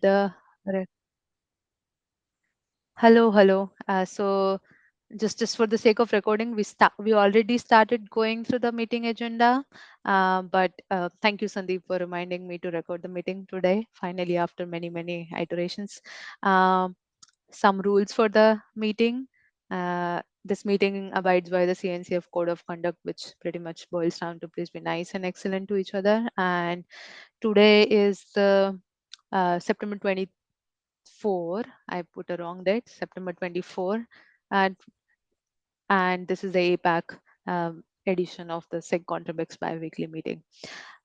the hello. So just for the sake of recording, we already started going through the meeting agenda. But thank you, Sandeep, for reminding me to record the meeting today. Finally, after many iterations. Um, some rules for the meeting. This meeting abides by the CNCF Code of Conduct, which pretty much boils down to please be nice and excellent to each other. And today is the September 24. I put a wrong date, September 24. And this is the APAC edition of the SIG ContribEx bi-weekly meeting.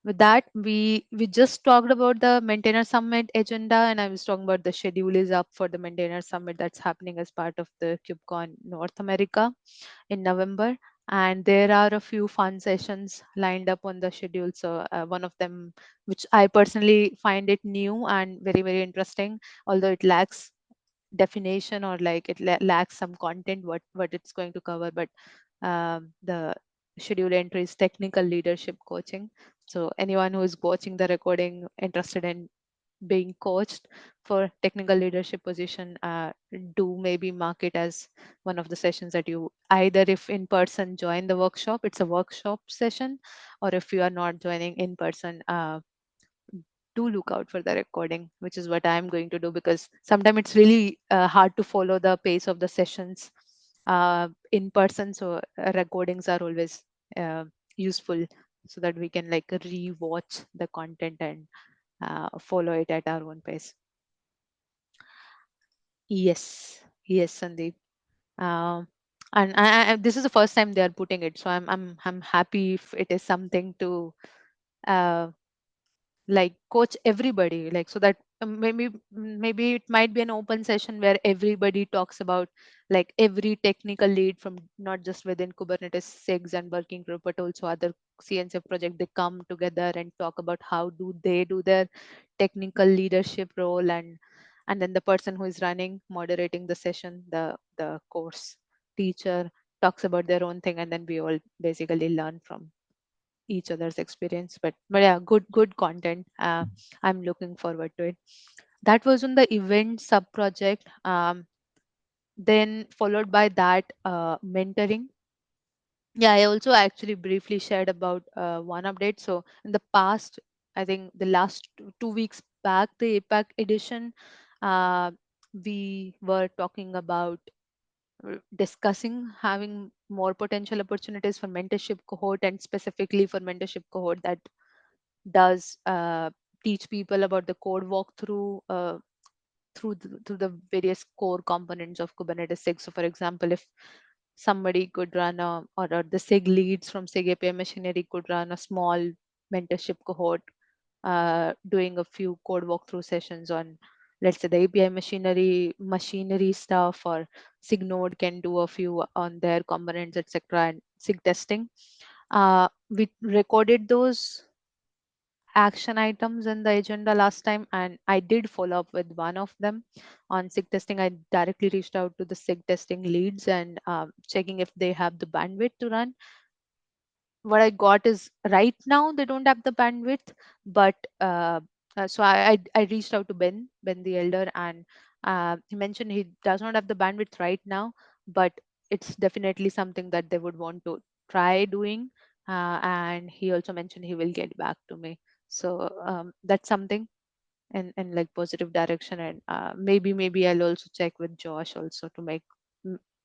With that, we just talked about the maintainer summit agenda, and I was talking about the schedule is up for the maintainer summit that's happening as part of the KubeCon North America in November. And there are a few fun sessions lined up on the schedule. So one of them, which I personally find it new and very interesting, although it lacks definition or like it lacks some content what it's going to cover, but the schedule entry is technical leadership coaching. So anyone who is watching the recording interested in being coached for technical leadership position, do maybe mark it as one of the sessions that you either, if in person, join the workshop. It's a workshop session, or if you are not joining in person, do look out for the recording, which is what I'm going to do, because sometimes it's really hard to follow the pace of the sessions in person. So recordings are always uh, useful, so that we can like re-watch the content and follow it at our own pace. Yes, Sandeep. Um, and this is the first time they are putting it, so I'm happy if it is something to uh, like coach everybody, like so that maybe it might be an open session where everybody talks about like every technical lead from not just within Kubernetes SIGs and working group, but also other CNCF project. They come together and talk about how do they do their technical leadership role, and then the person who is running moderating the session, the course teacher, talks about their own thing, and then we all basically learn from each other's experience. But yeah, good content. I'm looking forward to it. That was on the event sub project. Then followed by that, mentoring. Yeah, I also actually briefly shared about one update. So in the past, I think the last 2 weeks back, the APAC edition, uh, we were talking about discussing having more potential opportunities for mentorship cohort, and specifically for mentorship cohort that does teach people about the code walkthrough through the various core components of Kubernetes SIG. So, for example, if somebody could run or the SIG leads from SIG API machinery could run a small mentorship cohort, doing a few code walkthrough sessions on, let's say, the API machinery stuff, or SIG node can do a few on their components, etc., and SIG testing. We recorded those action items in the agenda last time, and I did follow up with one of them on SIG testing. I directly reached out to the SIG testing leads and checking if they have the bandwidth to run. What I got is right now they don't have the bandwidth, but so I reached out to Ben the elder, and he mentioned he does not have the bandwidth right now, but it's definitely something that they would want to try doing. And he also mentioned he will get back to me. So that's something in like positive direction. And maybe I'll also check with Josh also to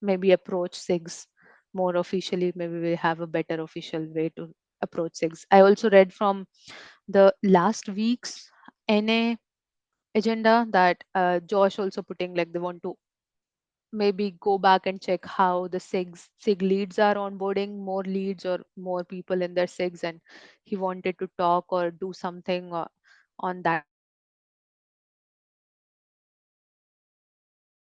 maybe approach SIGs more officially. Maybe we have a better official way to approach SIGs. I also read from the last week's NA agenda that Josh also putting like they want to maybe go back and check how the SIG leads are onboarding more leads or more people in their SIGs, and he wanted to talk or do something on that front. So maybe we can like do something on that front.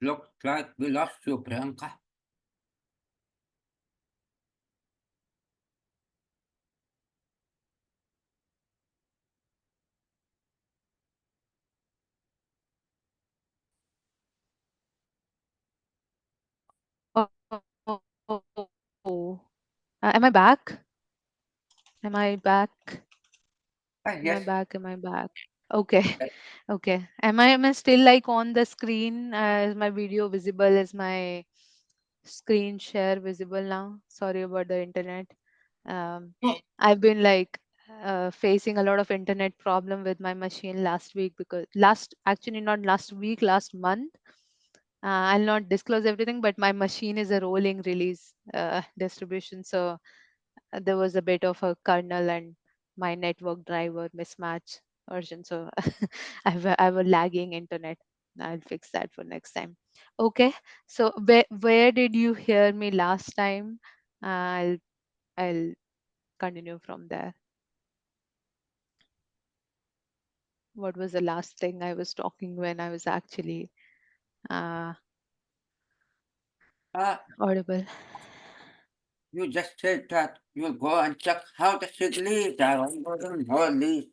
Looks like we lost you, Priyanka. Oh, Am I back? Am I back? Am I Yes. back? Am I back? Okay. Okay. Am I still like on the screen? Is my video visible? Is my screen share visible now? Sorry about the internet. I've been like facing a lot of internet problem with my machine last week, because last, actually not last week, last month. I'll not disclose everything, but my machine is a rolling release distribution. So there was a bit of a kernel and my network driver mismatch version. So I have a lagging internet. I'll fix that for next time. Okay. So where did you hear me last time? I'll continue from there. What was the last thing I was talking when I was actually uh, Uh, audible? you just said that you'll go and check how the sick leaves are onboarding more leaves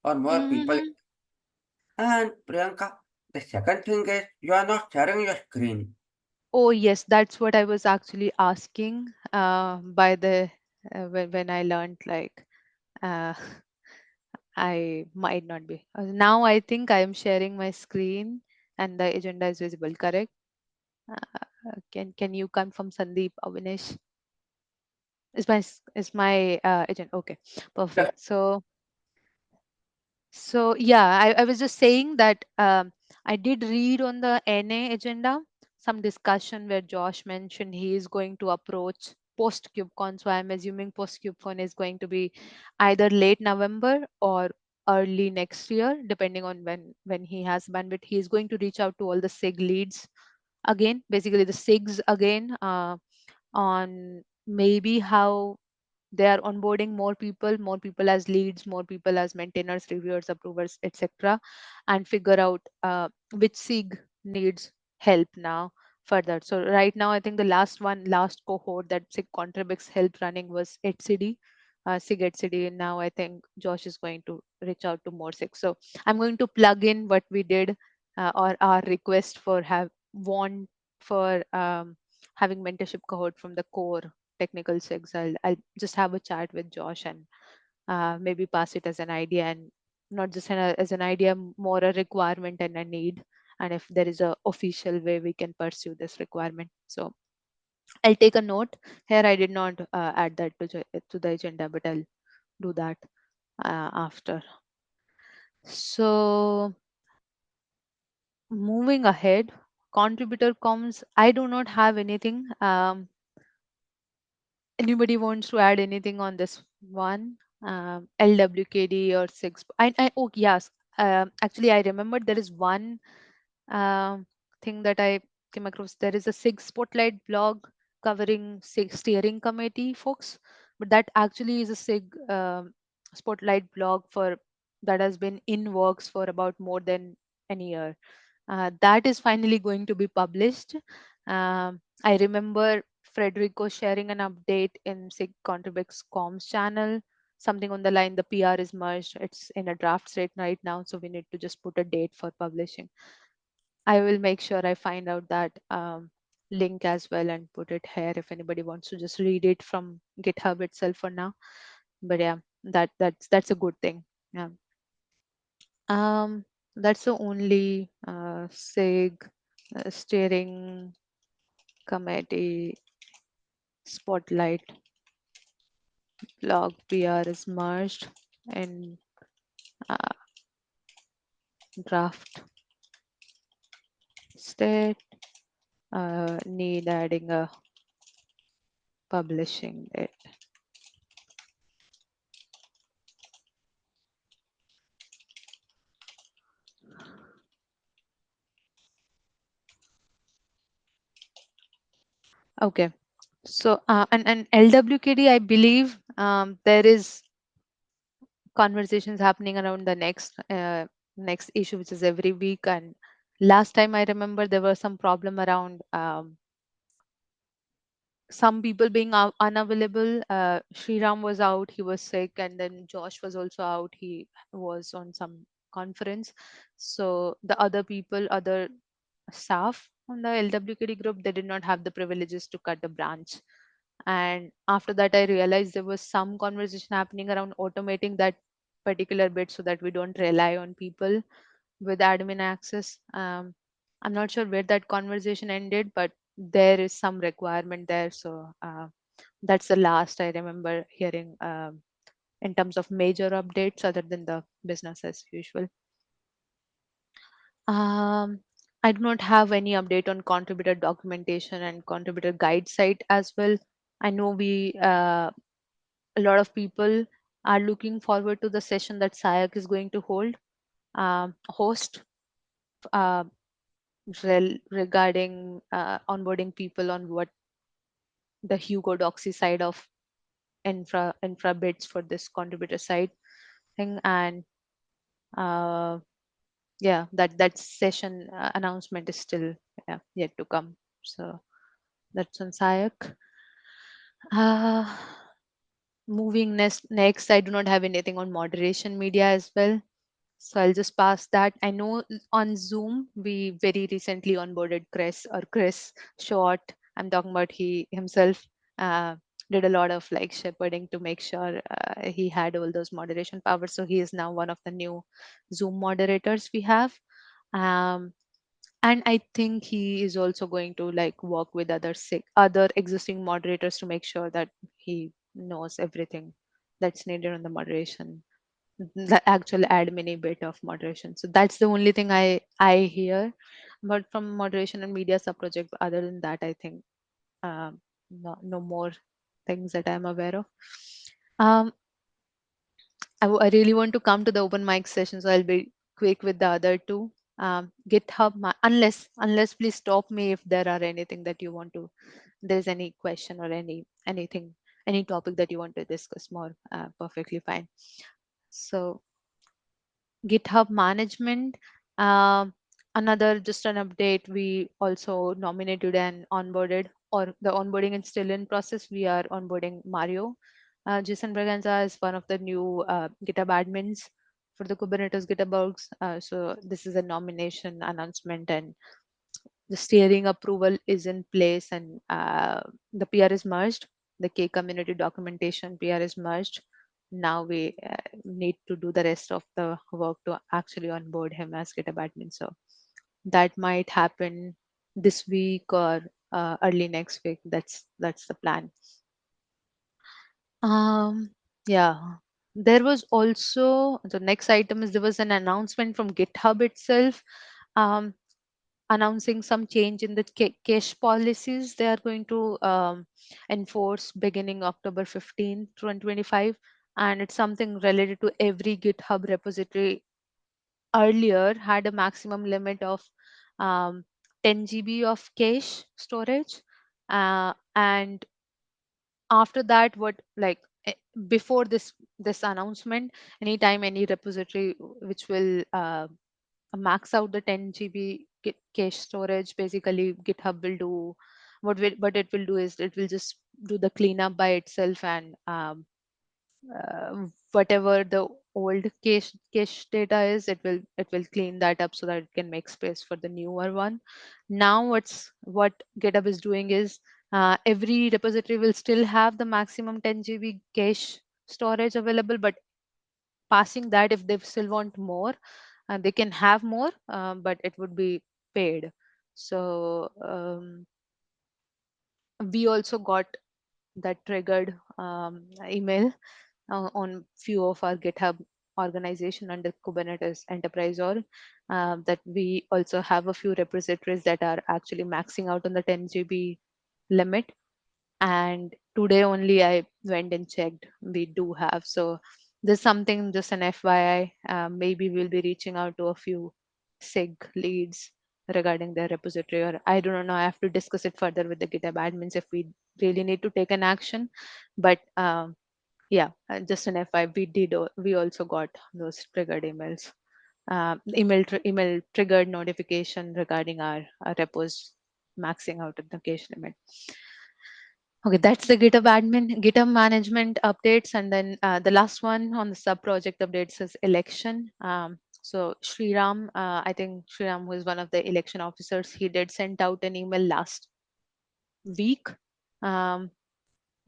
or more people. Mm-hmm. And Priyanka, the second thing is you are not sharing your screen. Oh yes, that's what I was actually asking. By the when I learned like uh, I might not be. Now I think I am sharing my screen and the agenda is visible. Correct? Can you confirm, Sandeep, Avinash? Is my agent okay? Yes. Perfect. So yeah, I was just saying that I did read on the NA agenda some discussion where Josh mentioned he is going to approach post KubeCon. So I'm assuming post KubeCon is going to be either late November or early next year, depending on when he has bandwidth. He is going to reach out to all the SIG leads again, basically the SIGs again, on maybe how they are onboarding more people as leads, more people as maintainers, reviewers, approvers, etc., and figure out which SIG needs help now further. So right now I think the last cohort that SIG ContribEx helped running was HCD, SIG HCD, and now I think Josh is going to reach out to more SIG. So I'm going to plug in what we did, or our request for have want for having mentorship cohort from the core technical SIGs. I'll just have a chat with Josh and maybe pass it as an idea, and not just as an idea, more a requirement and a need. And if there is a official way we can pursue this requirement. So I'll take a note here. I did not add that to the agenda, but I'll do that after. So moving ahead, contributor comms. I do not have anything. Anybody wants to add anything on this one? LWKD or six? Oh yes. Actually, I remembered there is one um, thing that I came across. There is a SIG Spotlight blog covering SIG steering committee folks, but that actually is a SIG Spotlight blog for that has been in works for about more than an year. That is finally going to be published. I remember Frederico sharing an update in SIG ContribEx comms channel, something on the line the PR is merged. It's in a draft state right now, so we need to just put a date for publishing. I will make sure I find out that link as well and put it here if anybody wants to just read it from GitHub itself for now. But yeah, that's a good thing. Yeah. Um, that's the only SIG steering committee spotlight blog PR is merged in uh, draft state. Need adding a publishing date. Okay. So and LWKD, I believe there is conversations happening around the next issue, which is every week. And last time I remember there was some problem around some people being unavailable. Sriram was out, he was sick, and then Josh was also out. He was on some conference. So the other people, other staff on the LWKD group, they did not have the privileges to cut the branch. And after that, I realized there was some conversation happening around automating that particular bit so that we don't rely on people with admin access. I'm not sure where that conversation ended, but there is some requirement there. So that's the last I remember hearing in terms of major updates other than the business as usual. Um, I do not have any update on contributor documentation and contributor guide site as well. I know a lot of people are looking forward to the session that SIAC is going to host uh, regarding onboarding people on what the Hugo Doxy side of infra bits for this contributor side thing. And uh, yeah, that session announcement is still yet to come. So that's on SIAC. Uh, Moving next, I do not have anything on moderation media as well. So I'll just pass that. I know on Zoom we very recently onboarded Chris Short. I'm talking about he himself uh, did a lot of like shepherding to make sure he had all those moderation powers. So he is now one of the new Zoom moderators we have. Um, and I think he is also going to like work with other existing moderators to make sure that he knows everything that's needed on the moderation, the actual admin bit of moderation. So that's the only thing I hear. But from moderation and media sub project, other than that, I think no more things that I'm aware of. Um, I really want to come to the open mic session, so I'll be quick with the other two. GitHub, unless please stop me if there are anything that you want to. There's any question or anything, any topic that you want to discuss more. Perfectly fine. So GitHub management. Um, Another just an update. We also nominated and onboarded, or the onboarding is still in process. We are onboarding Mario. Jason Braganza is one of the new GitHub admins for the Kubernetes GitHub orgs. So this is a nomination announcement, and the steering approval is in place, and the PR is merged. The K community documentation PR is merged. Now we need to do the rest of the work to actually onboard him as GitHub admin. So that might happen this week or early next week. That's the plan. Um, yeah. There was also the next item is there was an announcement from GitHub itself. Um, Announcing some change in the cache policies they are going to enforce beginning October 15, 2025. And it's something related to every GitHub repository earlier had a maximum limit of um, 10 GB of cache storage. And after that, before this announcement, anytime any repository which will max out the 10 GB cache storage, basically GitHub will do what it will do is it will just do the cleanup by itself, and whatever the old cache data is, it will clean that up so that it can make space for the newer one. Now what GitHub is doing is every repository will still have the maximum 10 GB cache storage available, but passing that, if they still want more, they can have more, but it would be paid. So we also got that triggered email on few of our GitHub organization under Kubernetes Enterprise org, that we also have a few repositories that are actually maxing out on the 10 GB limit. And today only I went and checked, we do have. So there's something, just an FYI. Maybe we'll be reaching out to a few SIG leads regarding their repository, or I don't know, I have to discuss it further with the GitHub admins if we really need to take an action. But yeah, just an FYI, we also got those triggered emails, email triggered notification regarding our repos maxing out at the cache limit. Okay, that's the GitHub management updates. And then the last one on the sub project updates is election. So Sriram, I think Sriram, who is one of the election officers, he did send out an email last week. Um,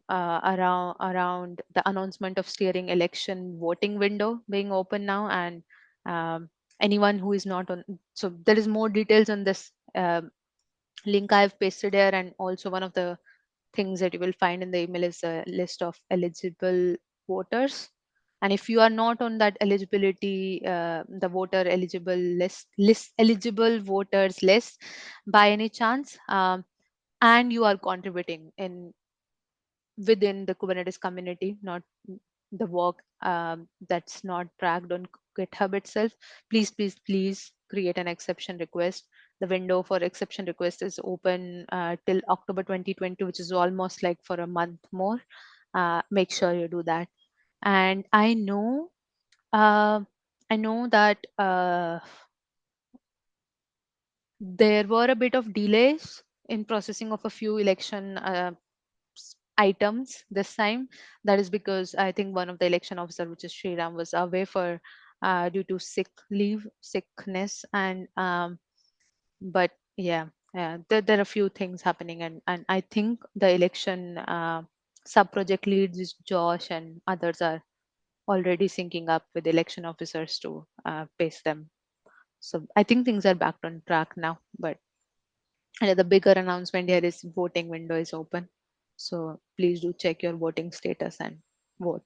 around the announcement of steering election voting window being open now, and um, anyone who is not on. So there is more details on this link I've pasted here, and also one of the things that you will find in the email is a list of eligible voters. And if you are not on that eligibility, the voter eligible list eligible voters list by any chance, and you are contributing in within the Kubernetes community, not the work that's not tracked on GitHub itself, please create an exception request. The window for exception request is open till October 2020, which is almost like for a month more. Make sure you do that. And uh, I know that there were a bit of delays in processing of a few election items this time. That is because I think one of the election officer, which is Sriram, was away for due to sickness, and but yeah, yeah, there are a few things happening, and I think the election sub project leads is Josh, and others are already syncing up with election officers to pace them. So I think things are back on track now, but and the bigger announcement here is voting window is open. So please do check your voting status and vote.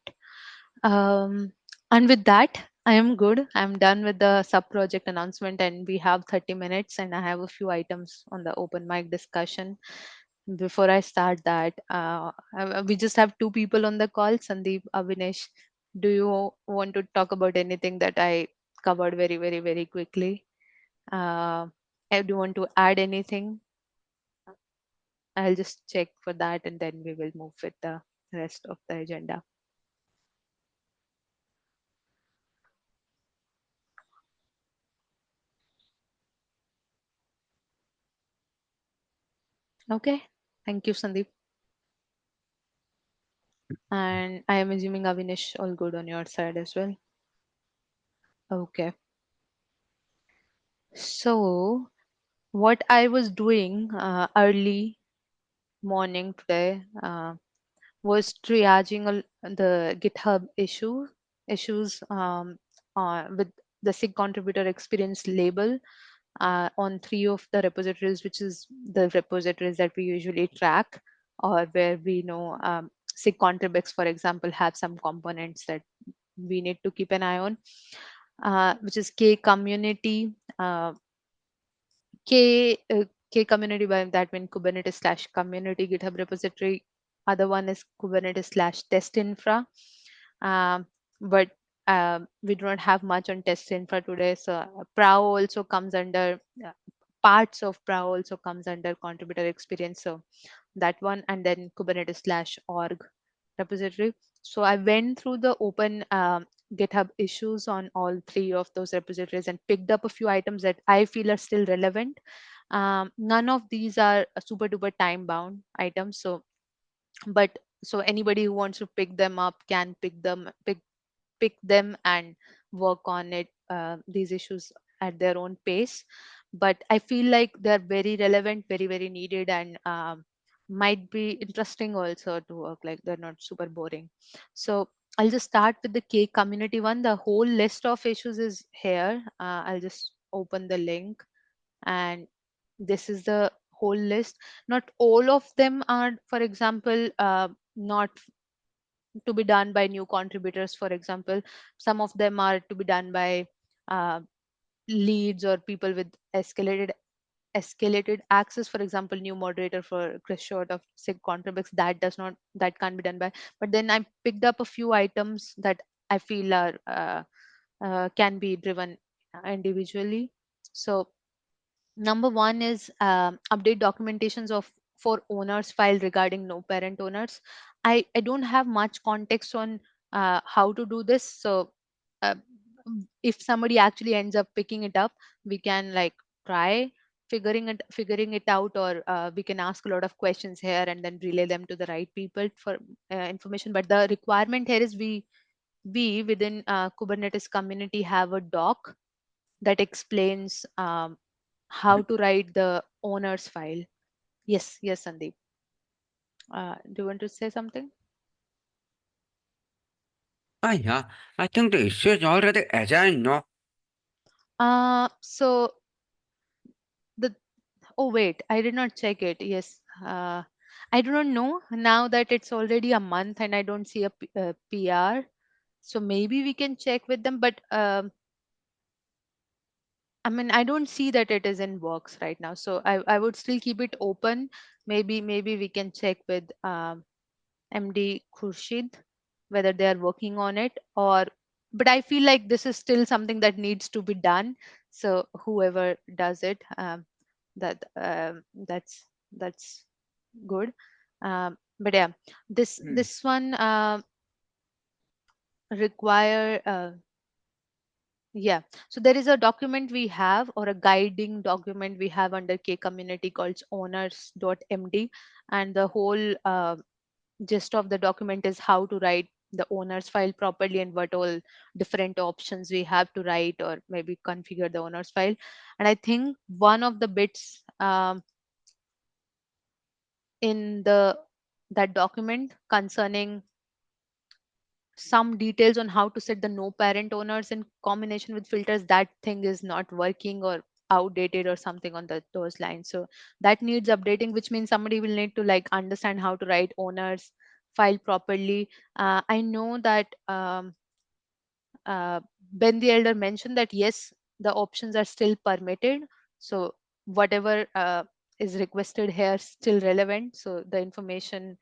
Um, and with that, I am good. I'm done with the sub project announcement, and we have 30 minutes, and I have a few items on the open mic discussion. Before I start that, we just have two people on the call, Sandeep, Avinash. Do you want to talk about anything that I covered very quickly? Uh, do you want to add anything? I'll just check for that, and then we will move with the rest of the agenda. Okay. Thank you, Sandeep. And I am assuming Avinish, all good on your side as well. Okay. So, what I was doing early morning today was triaging the GitHub issues with the SIG contributor experience label on three of the repositories, which is the repositories that we usually track, or where we know SIG ContribEx, for example, have some components that we need to keep an eye on, which is K community. K community, by that mean Kubernetes slash community GitHub repository. Other one is Kubernetes slash test infra. Um, but we do not have much on test infra today. So PRAO also comes under parts of PRAO also comes under contributor experience. So that one, and then Kubernetes slash org repository. So I went through the open GitHub issues on all three of those repositories and picked up a few items that I feel are still relevant. None of these are super duper time bound items. But so anybody who wants to pick them up can pick them and work on it, these issues at their own pace. But I feel like they're very relevant, very needed, and might be interesting also to work, like they're not super boring. So I'll just start with the K community one. The whole list of issues is here. I'll just open the link, and this is the whole list. Not all of them are, for example, not to be done by new contributors. For example, some of them are to be done by uh, leads or people with escalated access. For example, new moderator for Chris Short of SIG ContribEx, that can't be done by. But then I picked up a few items that I feel are can be driven individually. So number one is update documentations of for owners file regarding no parent owners. I don't have much context on how to do this. So uh, if somebody actually ends up picking it up, we can like try figuring it out, or we can ask a lot of questions here and then relay them to the right people for information. But the requirement here is we within Kubernetes community have a doc that explains how to write the owner's file. Yes, Sandeep. Do you want to say something? Ah, yeah, I think the issue is already agile, no? So the oh wait, I did not check it. Yes, I do not know now that it's already a month and I don't see a PR. So maybe we can check with them, but I mean, I don't see that it is in works right now. So I would still keep it open. Maybe we can check with MD Khurshid whether they are working on it, or but I feel like this is still something that needs to be done. So whoever does it, that's good. But yeah, Hmm. this one require yeah. So there is a document we have, or a guiding document we have under K community called owners.md, and the whole gist of the document is how to write the owners file properly and what all different options we have to write or maybe configure the owners file. And I think one of the bits in the that document concerning some details on how to set the no parent owners in combination with filters, that thing is not working or outdated or something on those lines. So that needs updating, which means somebody will need to like understand how to write owners file properly. I know that uh, Ben the Elder mentioned that yes, the options are still permitted. So whatever is requested here is still relevant. So the information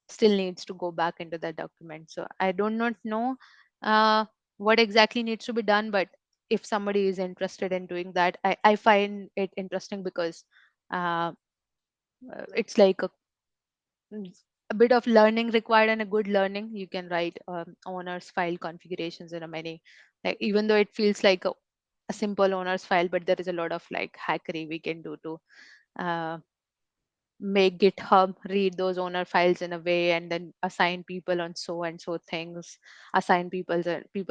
still needs to go back into that document. So I do not know uh, what exactly needs to be done, but if somebody is interested in doing that, I find it interesting because uh, it's like mm, a bit of learning required and a good learning. You can write owners file configurations in a many, like even though it feels like a simple owners file, but there is a lot of like hackery we can do to uh, make GitHub read those owner files in a way and then assign people on so and so things, assign people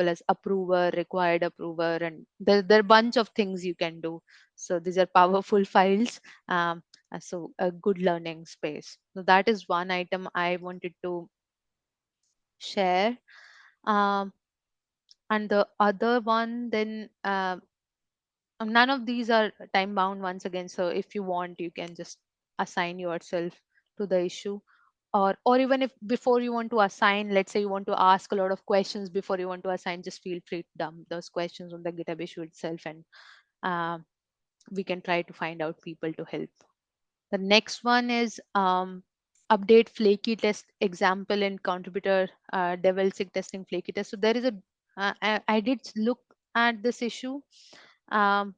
as approver, required approver, and there are a bunch of things you can do. So these are powerful files. So a good learning space. So that is one item I wanted to share. Um, and the other one, then none of these are time bound once again. So if you want, you can just assign yourself to the issue, or even if before you want to assign, let's say you want to ask a lot of questions before you want to assign, just feel free to dump those questions on the GitHub issue itself, and uh, we can try to find out people to help. The next one is update flaky test example in contributor devel sig testing flaky test. So there is a I did look at this issue. um,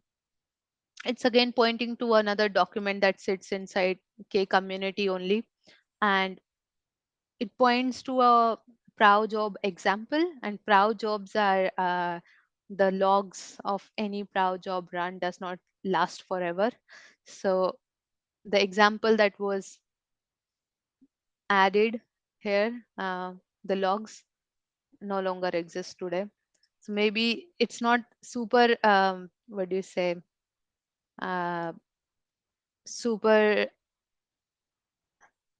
it's again pointing to another document that sits inside K community only, and it points to a prow job example, and prow jobs are the logs of any prow job run does not last forever. So the example that was added here, the logs no longer exist today. So maybe it's not super what do you say, uh, super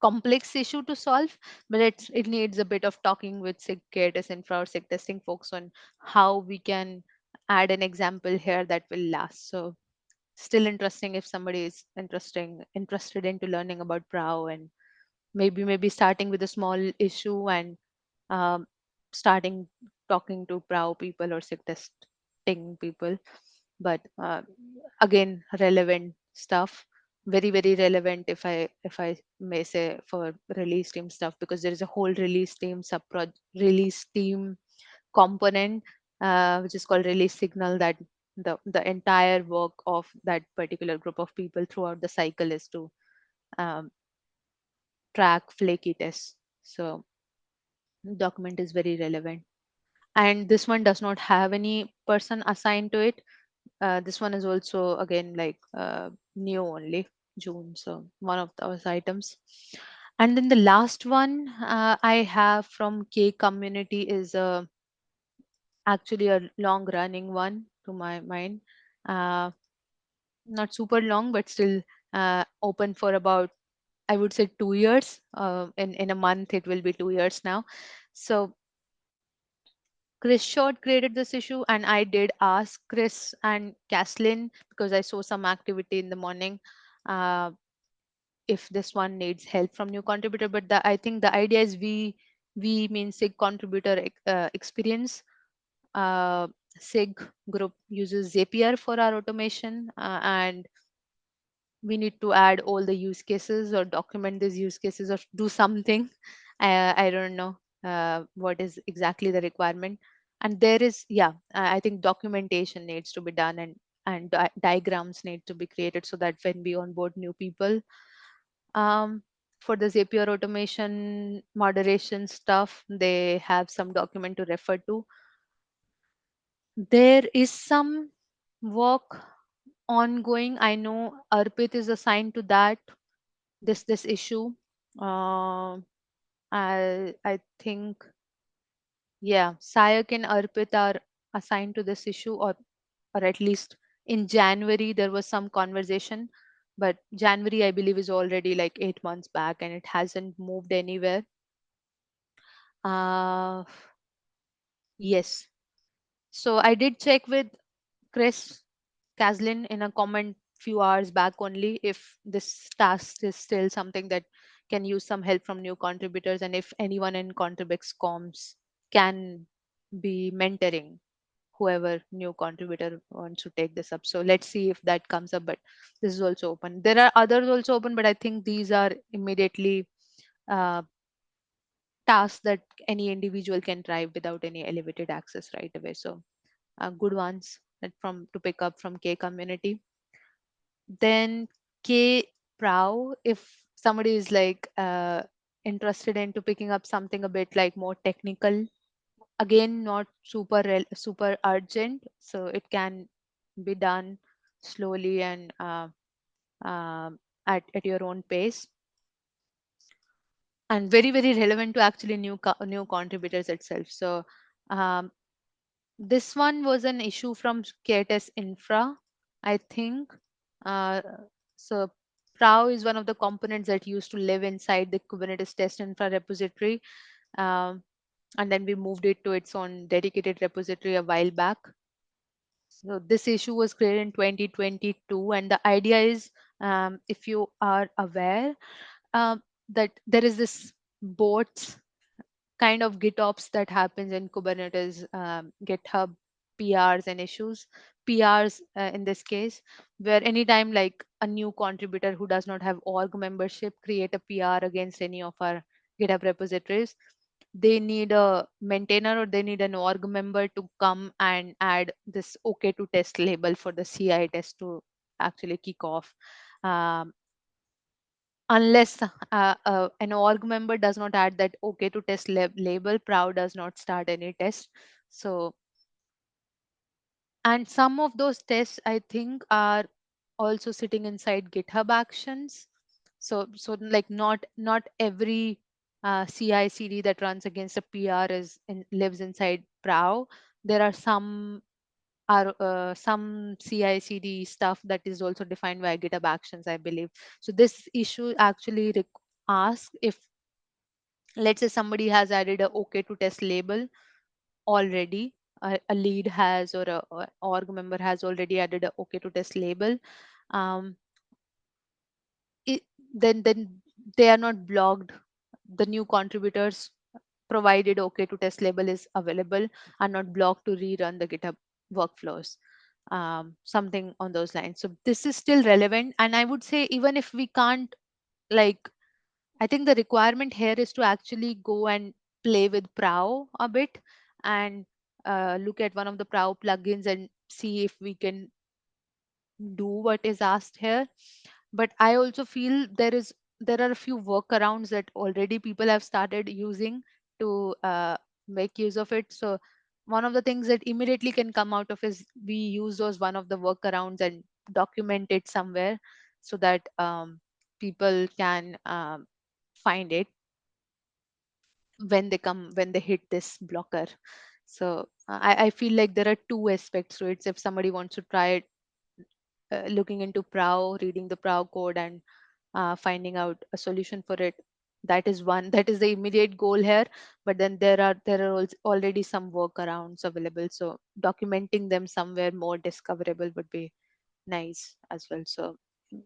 complex issue to solve, but it needs a bit of talking with SIG KTS infra or SIG testing folks on how we can add an example here that will last. So still interesting if somebody is interested into learning about Prow, and maybe starting with a small issue and um, starting talking to Prow people or SIG testing people. But again, relevant stuff, very relevant, if I may say, for release team stuff, because there is a whole release team release team component which is called release signal, that the entire work of that particular group of people throughout the cycle is to um, track flaky tests. So document is very relevant, and this one does not have any person assigned to it. This one is also again like new only June, so one of those items. And then the last one I have from K community is actually a long running one to my mind. uh, Not super long, but still open for about I would say 2 years. In a month, it will be 2 years now. So Chris Short created this issue, and I did ask Chris and Caslin because I saw some activity in the morning. Uh, if this one needs help from new contributor, but I think the idea is we means SIG contributor experience. Uh, SIG group uses Zapier for our automation, and we need to add all the use cases or document these use cases or do something. I don't know what is exactly the requirement. And there is, yeah, I think documentation needs to be done, and diagrams need to be created so that when we onboard new people, um, for the Zapier automation moderation stuff, they have some document to refer to. There is some work ongoing. I know Arpit is assigned to that, this issue. Uh, I think, yeah, Sayak and Arpit are assigned to this issue, or at least in January there was some conversation, but January I believe is already like 8 months back and it hasn't moved anywhere. Uh, yes. So I did check with Chris Caslin in a comment few hours back only if this task is still something that can use some help from new contributors, and if anyone in ContribEx comms can be mentoring whoever new contributor wants to take this up. So let's see if that comes up. But this is also open. There are others also open, but I think these are immediately uh, tasks that any individual can try without any elevated access right away. So good ones that from to pick up from K community. Then K Prow, if somebody is like interested into picking up something a bit like more technical, again not super urgent, so it can be done slowly and at your own pace, and very very relevant to actually new contributors itself. So um, this one was an issue from KTS Infra, I think. Uh, so Prow is one of the components that used to live inside the Kubernetes test infra repository. Um, and then we moved it to its own dedicated repository a while back. So this issue was created in 2022, and the idea is, if you are aware, that there is this bots kind of GitOps that happens in Kubernetes, GitHub PRs and issues. PRs in this case, where anytime like a new contributor who does not have org membership create a PR against any of our GitHub repositories, they need a maintainer or they need an org member to come and add this OK to test label for the CI test to actually kick off. Um, unless an org member does not add that OK to test label, Proud does not start any test. So, and some of those tests I think are also sitting inside GitHub Actions. So like not every CI CD that runs against a PR lives inside Prow. There are some CI/CD stuff that is also defined by GitHub Actions, I believe. So this issue actually asks if, let's say, somebody has added a OK to test label already, a lead has or a org member has already added a OK to test label. Um, it, then they are not blocked. The new contributors, provided OK to test label is available, are not blocked to rerun the GitHub workflows. Something on those lines. So this is still relevant, and I would say even if we can't, like, I think the requirement here is to actually go and play with Prow a bit and look at one of the Prow plugins and see if we can do what is asked here. But I also feel there are a few workarounds that already people have started using to make use of it. So one of the things that immediately can come out of is we use those one of the workarounds and document it somewhere so that people can find it when they hit this blocker. So I feel like there are two aspects to it. If somebody wants to try it, looking into Prow, reading the Prow code, and finding out a solution for it. That is one, that is the immediate goal here. But then there are already some workarounds available, so documenting them somewhere more discoverable would be nice as well. So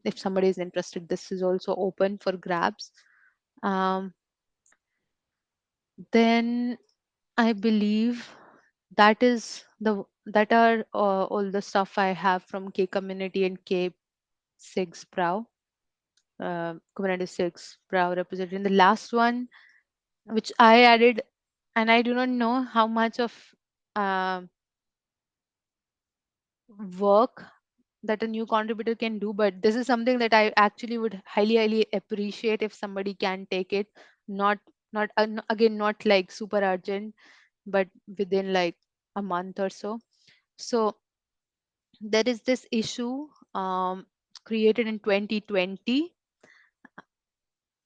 if somebody is interested, this is also open for grabs. um, then I believe that are all the stuff I have from K community and K SIG Brow, Kubernetes 6 Brow repository. And the last one, which I added, and I do not know how much of um work that a new contributor can do, but this is something that I actually would highly, highly appreciate if somebody can take it. Not, again, not like super urgent, but within like a month or so. So there is this issue created in 2020,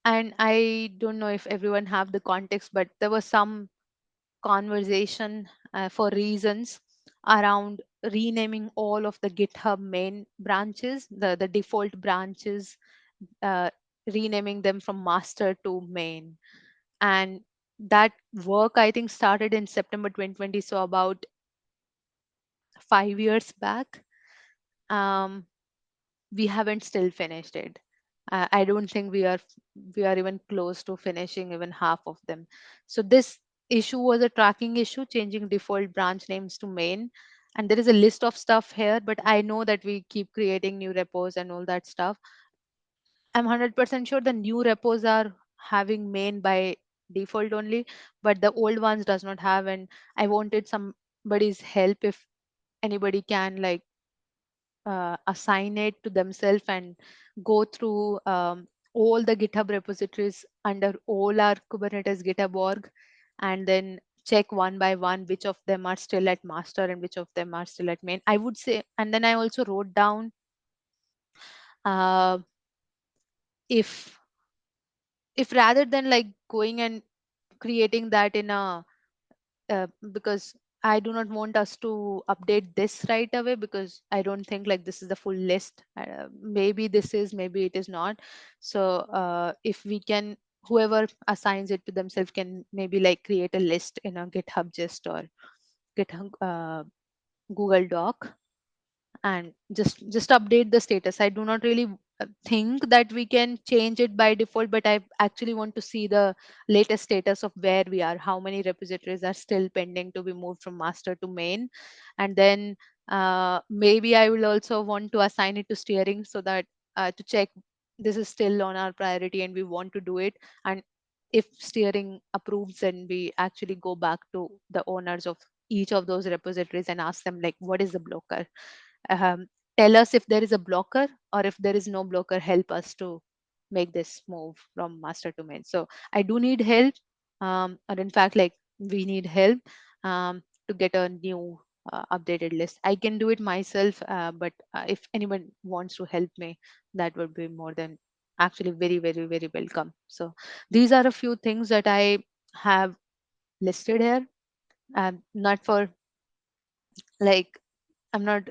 and I don't know if everyone have the context, but there was some conversation for reasons around renaming all of the GitHub main branches, the default branches, uh, renaming them from master to main. And that work, I think, started in September 2020, so about 5 years back. um, we haven't still finished it. I don't think we are even close to finishing even half of them. So this issue was a tracking issue, changing default branch names to main. And there is a list of stuff here, but I know that we keep creating new repos and all that stuff. I'm 100% sure the new repos are having main by default only, but the old ones does not have. And I wanted somebody's help, if anybody can like assign it to themselves and go through all the GitHub repositories under all our Kubernetes GitHub org, and then check one by one which of them are still at master and which of them are still at main, I would say. And then I also wrote down uh, if rather than like going and creating that in a because I do not want us to update this right away, because I don't think like this is the full list. Maybe this is, maybe it is not. So if we can, whoever assigns it to themselves can maybe like create a list in a GitHub gist or GitHub Google Doc, and just update the status. I do not really think that we can change it by default, but I actually want to see the latest status of where we are, how many repositories are still pending to be moved from master to main. And then maybe I will also want to assign it to steering, so that to check this is still on our priority and we want to do it. And if steering approves, then we actually go back to the owners of each of those repositories and ask them like, what is the blocker? um, Tell us if there is a blocker, or if there is no blocker, help us to make this move from master to main. So I do need help, or in fact like we need help to get a new updated list. I can do it myself, but if anyone wants to help me, that would be more than actually very, very, very welcome. So these are a few things that I have listed here. Not for like, I'm not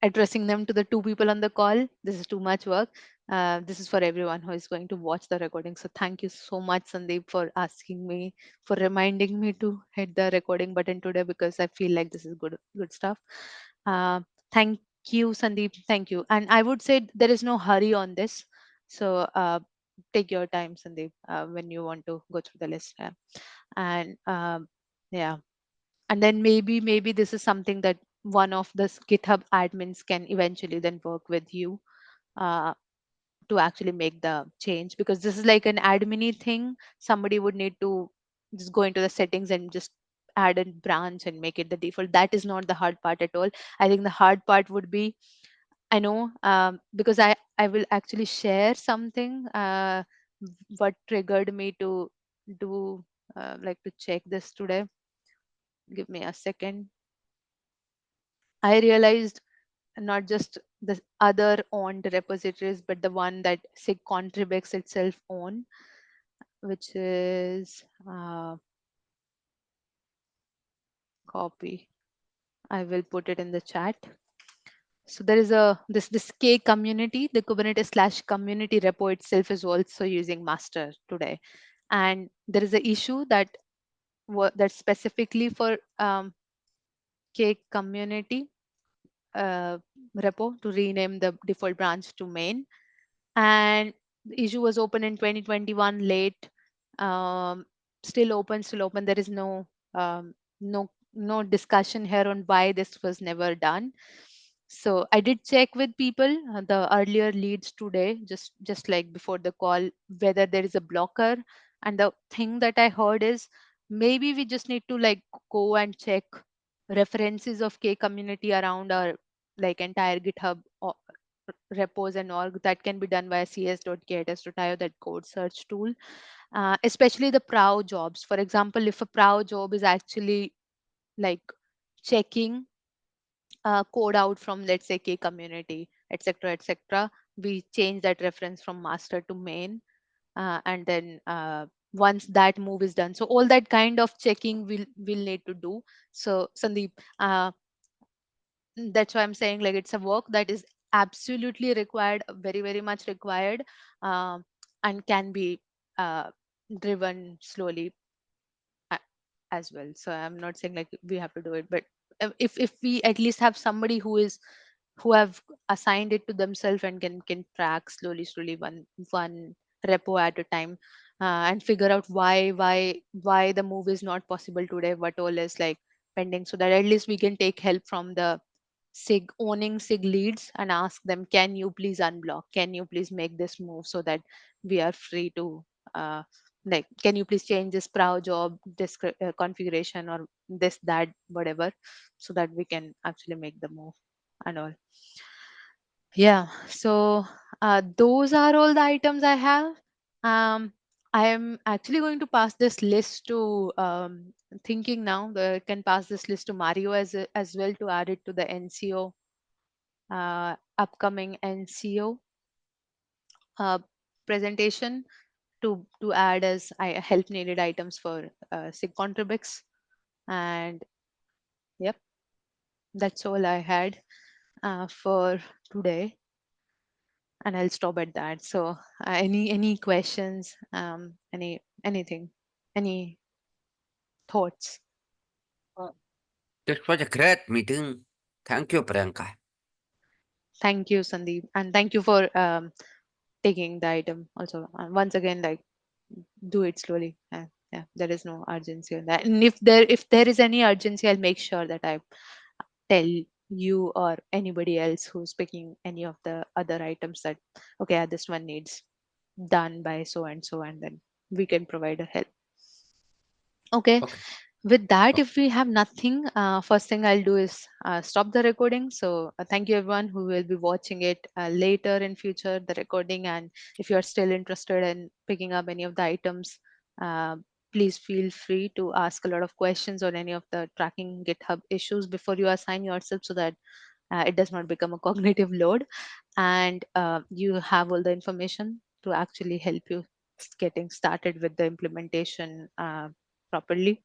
addressing them to the two people on the call. This is too much work. This is for everyone who is going to watch the recording. So thank you so much, Sandeep, for asking me, for reminding me to hit the recording button today, because I feel like this is good stuff. Uh, Thank you, Sandeep. Thank you. And I would say there is no hurry on this. So take your time, Sandeep, when you want to go through the list. Yeah. And yeah, and then maybe this is something that one of the GitHub admins can eventually then work with you uh, to actually make the change, because this is like an admin thing. Somebody would need to just go into the settings and just add a branch and make it the default. That is not the hard part at all. I think the hard part would be, I know, because I will actually share something what triggered me to do like to check this today. Give me a second. I realized not just the other owned repositories, but the one that SIG ContribEx itself own, which is copy. I will put it in the chat. So there is a this K community, the Kubernetes slash community repo itself is also using master today, and there is a issue that that's specifically for K community uh, repo to rename the default branch to main, and the issue was open in 2021 late, um, still open. There is no discussion here on why this was never done. So I did check with people, the earlier leads today, just like before the call, whether there is a blocker. And the thing that I heard is maybe we just need to like go and check references of K community around our like entire GitHub repos and org. That can be done via cs.kts.io, that code search tool. Especially the prow jobs, for example, if a prow job is actually like checking code out from, let's say, K community, etc., etc., we change that reference from master to main, and then once that move is done, so all that kind of checking will need to do. So Sandeep, that's why I'm saying like it's a work that is absolutely required, very very much required, um, and can be uh, driven slowly a- as well. So I'm not saying like we have to do it, but if we at least have somebody who have assigned it to themselves and can track slowly one repo at a time, and figure out why the move is not possible today, what all is like pending, so that at least we can take help from the SIG owning SIG leads and ask them, can you please unblock? Can you please make this move so that we are free to like, can you please change this prow job configuration or this that whatever, so that we can actually make the move and all. Yeah. So those are all the items I have. Um, I am actually going to pass this list to thinking now that I can pass this list to Mario as well to add it to the NCO, upcoming NCO uh, presentation, to add as help needed items for SIG ContribEx. And yep, that's all I had for today, and I'll stop at that. So any questions, anything, any thoughts? This was a great meeting. Thank you, Priyanka. Thank you, Sandeep, and thank you for taking the item also. And once again, like, do it slowly. Yeah, there is no urgency on that. And if there is any urgency, I'll make sure that I tell you or anybody else who's picking any of the other items that, okay, this one needs done by so and so, and then we can provide a help. Okay. Okay. With that, Okay. if we have nothing, first thing I'll do is stop the recording. So thank you everyone who will be watching it later in future, the recording. And if you are still interested in picking up any of the items, uh, please feel free to ask a lot of questions on any of the tracking GitHub issues before you assign yourself, so that it does not become a cognitive load, and you have all the information to actually help you getting started with the implementation properly.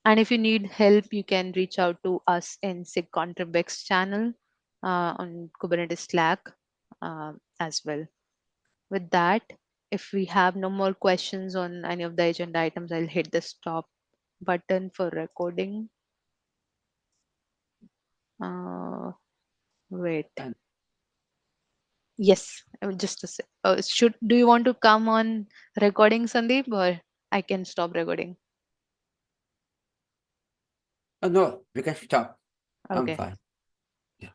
And if you need help, you can reach out to us in SIG ContribEx channel on Kubernetes Slack as well. With that, if we have no more questions on any of the agenda items, I'll hit the stop button for recording. Uh, wait. And Yes, just a sec. Should do you want to come on recording, Sandeep, or I can stop recording? no, we can stop. I'm Okay. fine. Yeah.